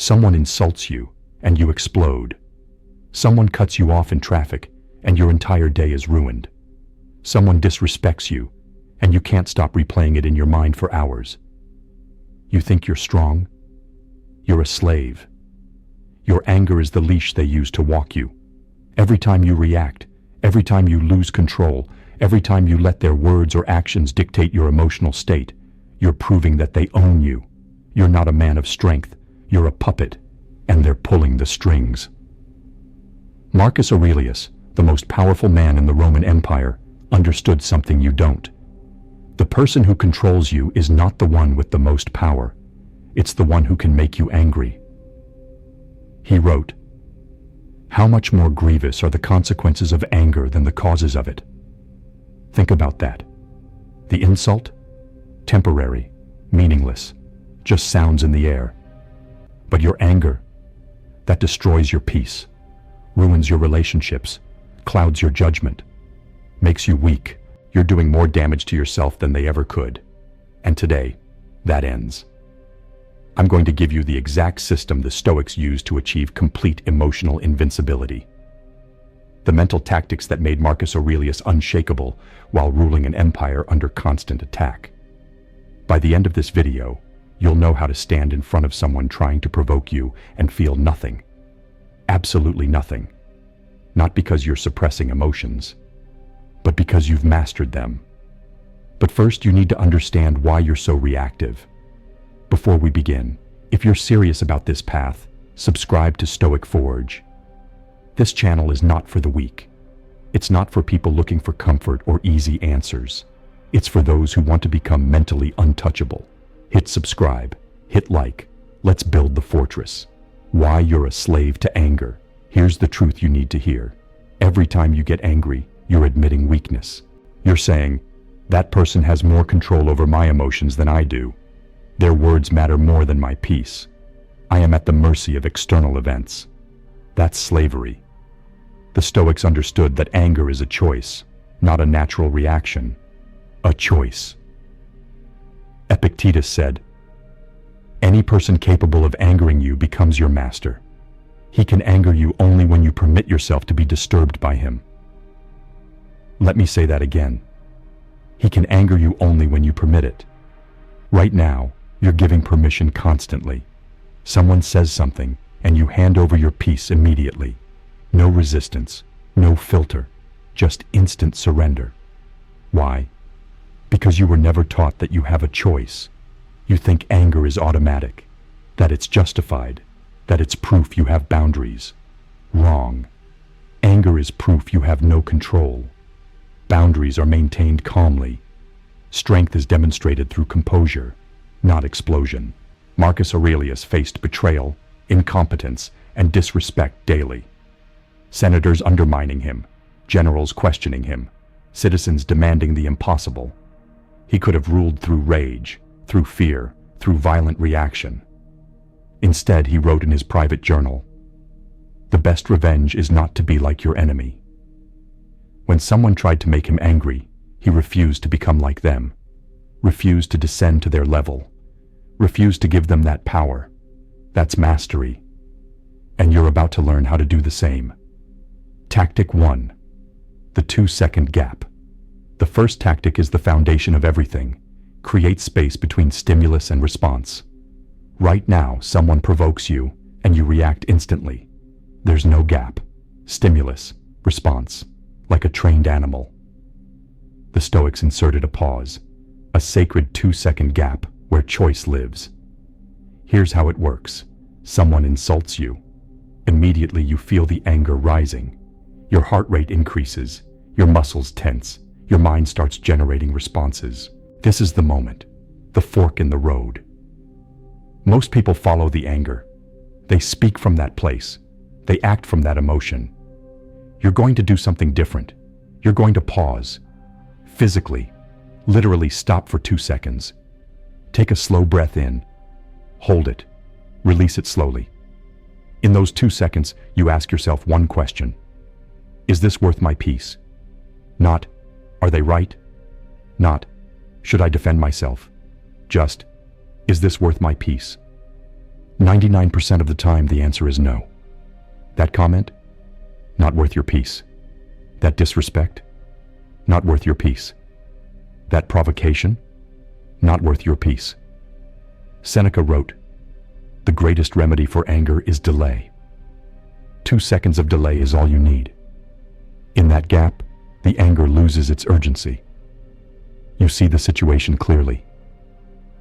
Someone insults you, and you explode. Someone cuts you off in traffic, and your entire day is ruined. Someone disrespects you, and you can't stop replaying it in your mind for hours. You think you're strong? You're a slave. Your anger is the leash they use to walk you. Every time you react, every time you lose control, every time you let their words or actions dictate your emotional state, you're proving that they own you. You're not a man of strength, you're a puppet, and they're pulling the strings. Marcus Aurelius, the most powerful man in the Roman Empire, understood something you don't. The person who controls you is not the one with the most power. It's the one who can make you angry. He wrote, "How much more grievous are the consequences of anger than the causes of it?" Think about that. The insult? Temporary, meaningless, just sounds in the air. But your anger, that destroys your peace, ruins your relationships, clouds your judgment, makes you weak. You're doing more damage to yourself than they ever could. And today, that ends. I'm going to give you the exact system the Stoics used to achieve complete emotional invincibility. The mental tactics that made Marcus Aurelius unshakable while ruling an empire under constant attack. By the end of this video, you'll know how to stand in front of someone trying to provoke you and feel nothing. Absolutely nothing. Not because you're suppressing emotions, but because you've mastered them. But first, you need to understand why you're so reactive. Before we begin, if you're serious about this path, subscribe to Stoic Forge. This channel is not for the weak. It's not for people looking for comfort or easy answers. It's for those who want to become mentally untouchable. Hit subscribe, hit like, let's build the fortress. Why you're a slave to anger. Here's the truth you need to hear. Every time you get angry, you're admitting weakness. You're saying, that person has more control over my emotions than I do. Their words matter more than my peace. I am at the mercy of external events. That's slavery. The Stoics understood that anger is a choice, not a natural reaction. A choice. Epictetus said, "Any person capable of angering you becomes your master. He can anger you only when you permit yourself to be disturbed by him." Let me say that again. He can anger you only when you permit it. Right now, you're giving permission constantly. Someone says something, and you hand over your peace immediately. No resistance, no filter, just instant surrender. Why? Because you were never taught that you have a choice. You think anger is automatic, that it's justified, that it's proof you have boundaries. Wrong. Anger is proof you have no control. Boundaries are maintained calmly. Strength is demonstrated through composure, not explosion. Marcus Aurelius faced betrayal, incompetence, and disrespect daily. Senators undermining him, generals questioning him, citizens demanding the impossible. He could have ruled through rage, through fear, through violent reaction. Instead, he wrote in his private journal, "The best revenge is not to be like your enemy." When someone tried to make him angry, he refused to become like them, refused to descend to their level, refused to give them that power. That's mastery. And you're about to learn how to do the same. Tactic 1. The 2-second gap. The first tactic is the foundation of everything. Create space between stimulus and response. Right now, someone provokes you, and you react instantly. There's no gap. Stimulus, response, like a trained animal. The Stoics inserted a pause, a sacred 2-second gap where choice lives. Here's how it works. Someone insults you. Immediately you feel the anger rising. Your heart rate increases, your muscles tense, your mind starts generating responses. This is the moment, the fork in the road. Most people follow the anger. They speak from that place. They act from that emotion. You're going to do something different. You're going to pause. Physically, literally stop for 2 seconds. Take a slow breath in. Hold it. Release it slowly. In those 2 seconds, you ask yourself one question. Is this worth my peace? Not, are they right? Not, should I defend myself? Just, is this worth my peace? 99% of the time, the answer is no. That comment? Not worth your peace. That disrespect? Not worth your peace. That provocation? Not worth your peace. Seneca wrote, "The greatest remedy for anger is delay." 2 seconds of delay is all you need. In that gap, the anger loses its urgency. You see the situation clearly,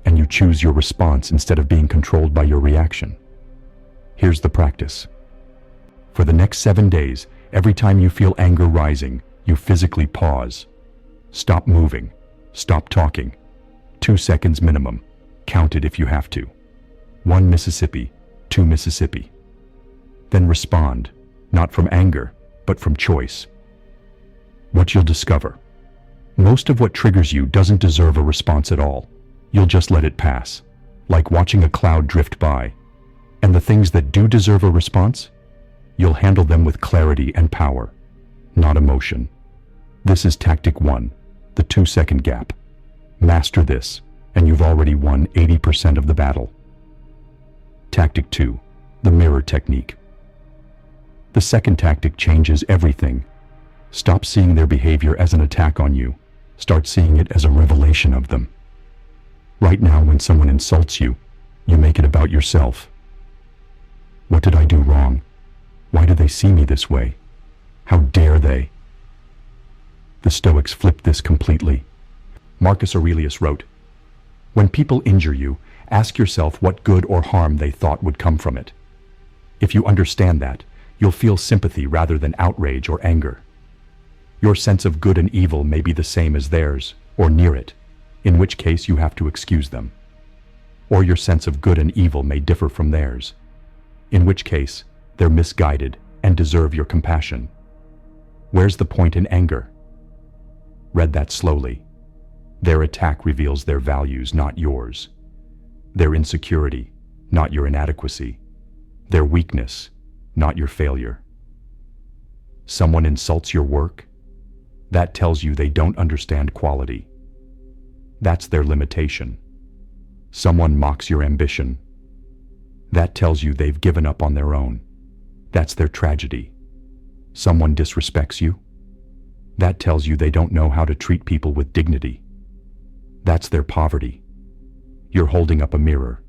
and you choose your response instead of being controlled by your reaction. Here's the practice. For the next 7 days, every time you feel anger rising, you physically pause. Stop moving. Stop talking. 2 seconds minimum. Count it if you have to. 1 Mississippi, 2 Mississippi. Then respond, not from anger, but from choice. What you'll discover. Most of what triggers you doesn't deserve a response at all. You'll just let it pass, like watching a cloud drift by. And the things that do deserve a response, you'll handle them with clarity and power, not emotion. This is tactic 1, the 2-second gap. Master this, and you've already won 80% of the battle. Tactic 2, the mirror technique. The second tactic changes everything. Stop seeing their behavior as an attack on you. Start seeing it as a revelation of them. Right now, when someone insults you, you make it about yourself. What did I do wrong? Why do they see me this way? How dare they? The Stoics flipped this completely. Marcus Aurelius wrote, "When people injure you, ask yourself what good or harm they thought would come from it. If you understand that, you'll feel sympathy rather than outrage or anger. Your sense of good and evil may be the same as theirs, or near it, in which case you have to excuse them. Or your sense of good and evil may differ from theirs, in which case they're misguided and deserve your compassion. Where's the point in anger?" Read that slowly. Their attack reveals their values, not yours. Their insecurity, not your inadequacy. Their weakness, not your failure. Someone insults your work? That tells you they don't understand quality. That's their limitation. Someone mocks your ambition. That tells you they've given up on their own. That's their tragedy. Someone disrespects you? That tells you they don't know how to treat people with dignity. That's their poverty. You're holding up a mirror.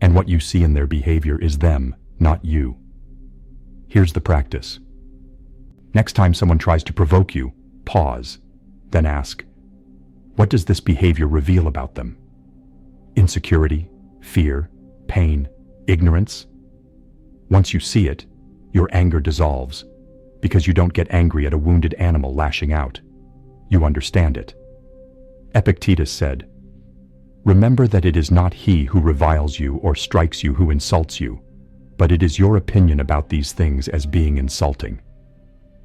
And what you see in their behavior is them, not you. Here's the practice. Next time someone tries to provoke you, pause, then ask, what does this behavior reveal about them? Insecurity, fear, pain, ignorance? Once you see it, your anger dissolves, because you don't get angry at a wounded animal lashing out. You understand it. Epictetus said, "Remember that it is not he who reviles you or strikes you who insults you, but it is your opinion about these things as being insulting.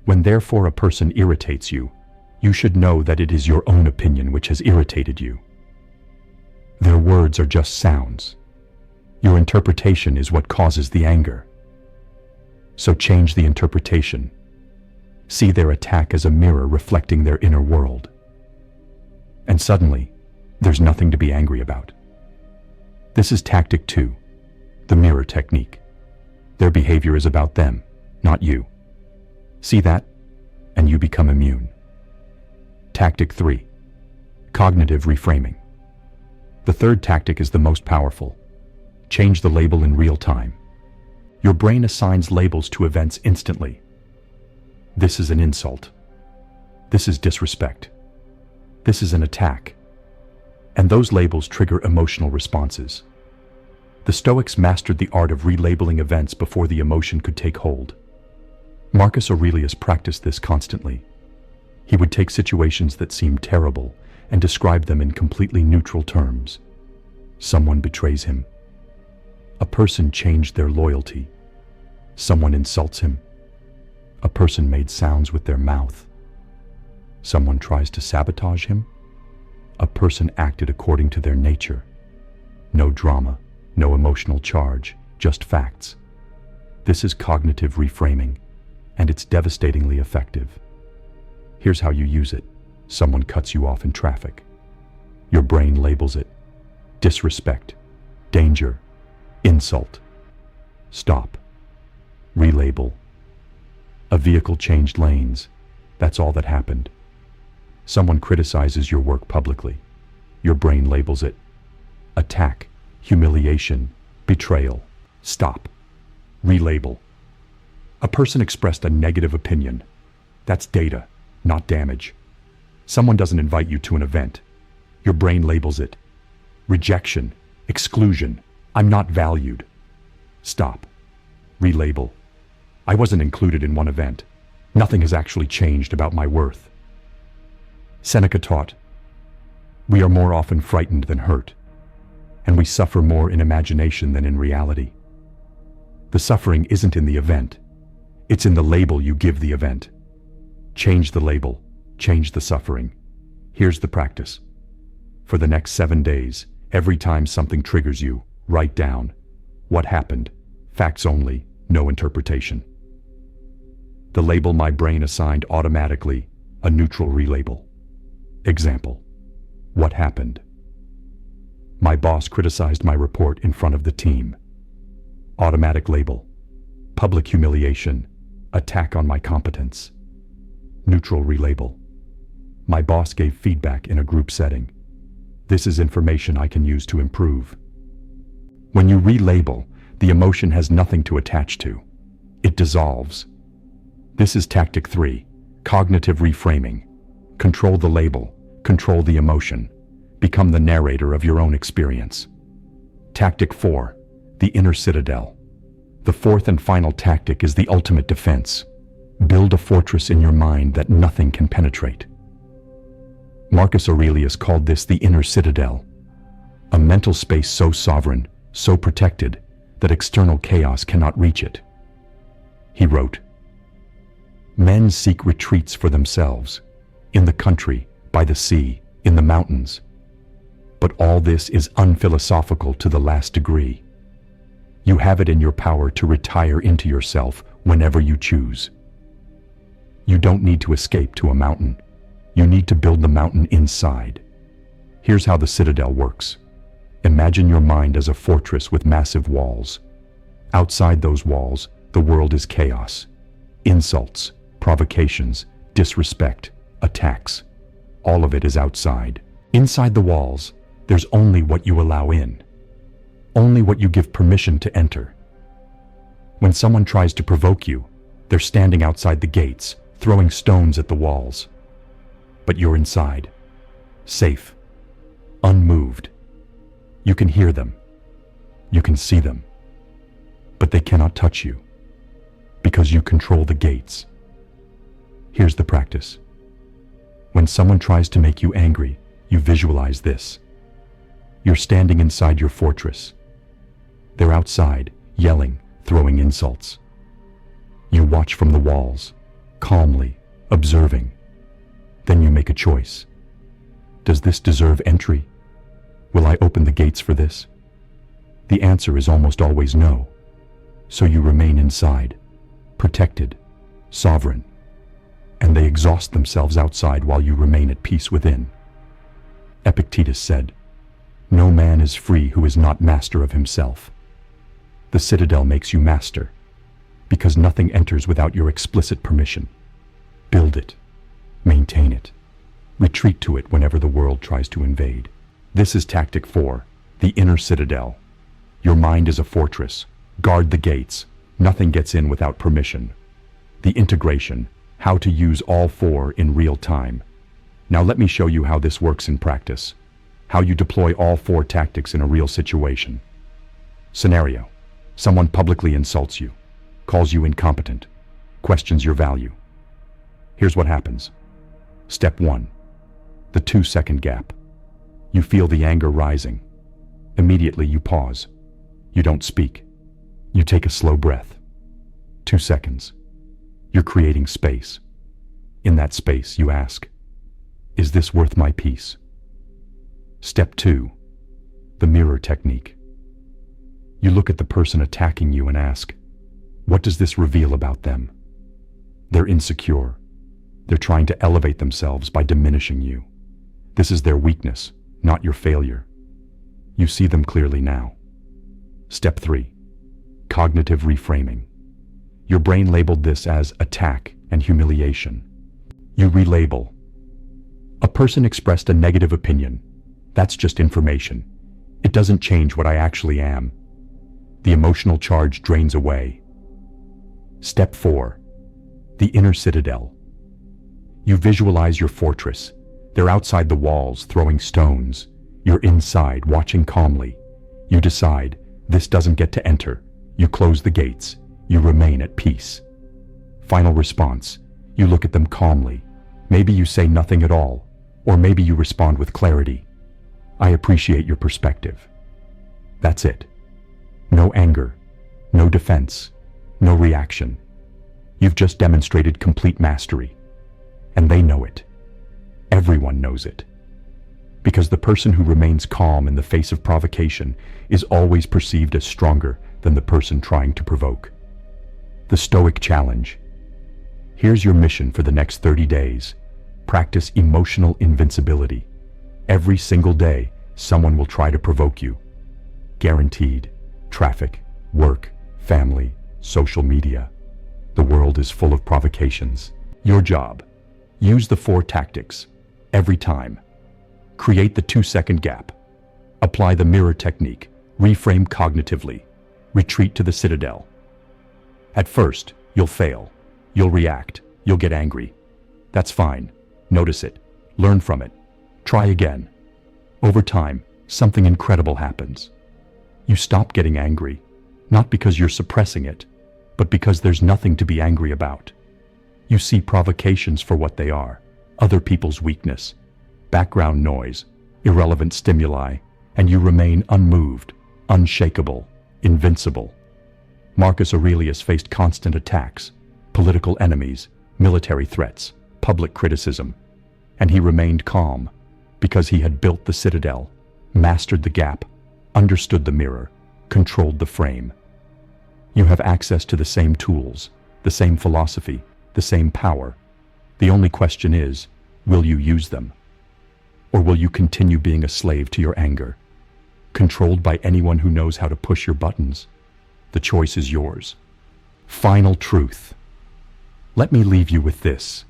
When therefore a person irritates you, you should know that it is your own opinion which has irritated you. Their words are just sounds. Your interpretation is what causes the anger. So change the interpretation. See their attack as a mirror reflecting their inner world. And suddenly, there's nothing to be angry about." This is tactic 2, the mirror technique. Their behavior is about them, not you. See that, and you become immune. Tactic 3, cognitive reframing. The third tactic is the most powerful. Change the label in real time. Your brain assigns labels to events instantly. This is an insult. This is disrespect. This is an attack. And those labels trigger emotional responses. The Stoics mastered the art of relabeling events before the emotion could take hold. Marcus Aurelius practiced this constantly. He would take situations that seemed terrible and describe them in completely neutral terms. Someone betrays him. A person changed their loyalty. Someone insults him. A person made sounds with their mouth. Someone tries to sabotage him. A person acted according to their nature. No drama, no emotional charge, just facts. This is cognitive reframing, and it's devastatingly effective. Here's how you use it. Someone cuts you off in traffic. Your brain labels it disrespect, danger, Insult. Stop. Relabel. A vehicle changed lanes. That's all that happened. Someone criticizes your work publicly. Your brain labels it. Attack, humiliation, betrayal. Stop. Relabel. A person expressed a negative opinion. That's data, not damage. Someone doesn't invite you to an event. Your brain labels it. Rejection, exclusion, I'm not valued. Stop. Relabel. I wasn't included in one event. Nothing has actually changed about my worth. Seneca taught, we are more often frightened than hurt, and we suffer more in imagination than in reality. The suffering isn't in the event. It's in the label you give the event. Change the label, change the suffering. Here's the practice. For the next 7 days, every time something triggers you, write down what happened, facts only, no interpretation. The label my brain assigned automatically, a neutral relabel. Example, what happened? My boss criticized my report in front of the team. Automatic label, public humiliation, attack on my competence. Neutral relabel, my boss gave feedback in a group setting. This is information I can use to improve. When you relabel, the emotion has nothing to attach to. It dissolves. This is tactic 3, cognitive reframing. Control the label, control the emotion. Become the narrator of your own experience. Tactic 4, the inner citadel. The fourth and final tactic is the ultimate defense. Build a fortress in your mind that nothing can penetrate. Marcus Aurelius called this the inner citadel, a mental space so sovereign, so protected, that external chaos cannot reach it. He wrote, men seek retreats for themselves, in the country, by the sea, in the mountains. But all this is unphilosophical to the last degree. You have it in your power to retire into yourself whenever you choose. You don't need to escape to a mountain. You need to build the mountain inside. Here's how the citadel works. Imagine your mind as a fortress with massive walls. Outside those walls, the world is chaos. Insults, provocations, disrespect, attacks. All of it is outside. Inside the walls, there's only what you allow in. Only what you give permission to enter. When someone tries to provoke you, they're standing outside the gates, throwing stones at the walls. But you're inside, safe, unmoved. You can hear them. You can see them. But they cannot touch you, because you control the gates. Here's the practice. When someone tries to make you angry, you visualize this. You're standing inside your fortress. They're outside, yelling, throwing insults. You watch from the walls, calmly, observing. Then you make a choice. Does this deserve entry? Will I open the gates for this? The answer is almost always no. So you remain inside, protected, sovereign, and they exhaust themselves outside while you remain at peace within. Epictetus said, "No man is free who is not master of himself." The citadel makes you master, because nothing enters without your explicit permission. Build it, maintain it, retreat to it whenever the world tries to invade. This is tactic 4, the inner citadel. Your mind is a fortress. Guard the gates. Nothing gets in without permission. The integration, how to use all 4 in real time. Now let me show you how this works in practice. How you deploy all 4 tactics in a real situation. Scenario: someone publicly insults you, calls you incompetent, questions your value. Here's what happens. Step 1, the 2-second gap. You feel the anger rising. Immediately you pause. You don't speak. You take a slow breath. 2 seconds. You're creating space. In that space, you ask, is this worth my peace? Step 2, the mirror technique. You look at the person attacking you and ask, what does this reveal about them? They're insecure. They're trying to elevate themselves by diminishing you. This is their weakness, not your failure. You see them clearly now. Step 3. Cognitive reframing. Your brain labeled this as attack and humiliation. You relabel. A person expressed a negative opinion. That's just information. It doesn't change what I actually am. The emotional charge drains away. Step 4. The Inner Citadel. You visualize your fortress. They're outside the walls, throwing stones. You're inside, watching calmly. You decide, this doesn't get to enter. You close the gates. You remain at peace. Final response. You look at them calmly. Maybe you say nothing at all, or maybe you respond with clarity. I appreciate your perspective. That's it. No anger, no defense, no reaction. You've just demonstrated complete mastery. And they know it. Everyone knows it. Because the person who remains calm in the face of provocation is always perceived as stronger than the person trying to provoke. The Stoic Challenge. Here's your mission for the next 30 days. Practice emotional invincibility. Every single day, someone will try to provoke you. Guaranteed. Traffic, work, family, social media. The world is full of provocations. Your job. Use the 4 tactics. Every time. Create the 2-second gap. Apply the mirror technique. Reframe cognitively. Retreat to the citadel. At first, you'll fail. You'll react. You'll get angry. That's fine. Notice it. Learn from it. Try again. Over time, something incredible happens. You stop getting angry, not because you're suppressing it, but because there's nothing to be angry about. You see provocations for what they are, other people's weakness, background noise, irrelevant stimuli, and you remain unmoved, unshakable, invincible. Marcus Aurelius faced constant attacks, political enemies, military threats, public criticism, and he remained calm because he had built the citadel, mastered the gap, understood the mirror, controlled the frame. You have access to the same tools, the same philosophy, the same power. The only question is, will you use them? Or will you continue being a slave to your anger, controlled by anyone who knows how to push your buttons? The choice is yours. Final truth. Let me leave you with this.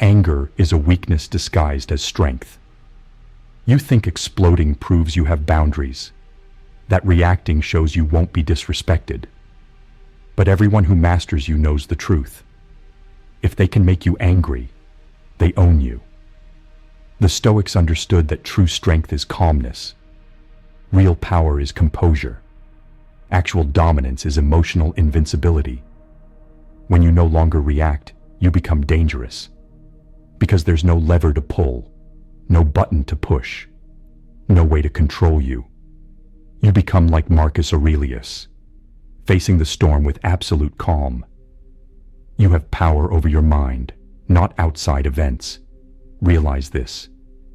Anger is a weakness disguised as strength. You think exploding proves you have boundaries, that reacting shows you won't be disrespected. But everyone who masters you knows the truth. If they can make you angry, they own you. The Stoics understood that true strength is calmness. Real power is composure. Actual dominance is emotional invincibility. When you no longer react, you become dangerous. Because there's no lever to pull, no button to push, no way to control you. You become like Marcus Aurelius, facing the storm with absolute calm. You have power over your mind, not outside events. Realize this,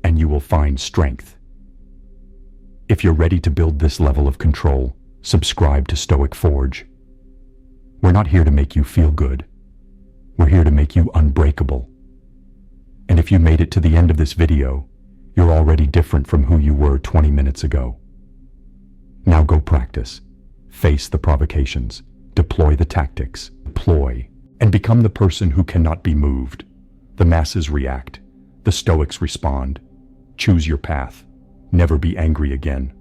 and you will find strength. If you're ready to build this level of control, subscribe to Stoic Forge. We're not here to make you feel good. We're here to make you unbreakable. And if you made it to the end of this video, you're already different from who you were 20 minutes ago. Now go practice. Face the provocations. Deploy the tactics. Deploy. And become the person who cannot be moved. The masses react. The Stoics respond. Choose your path. Never be angry again.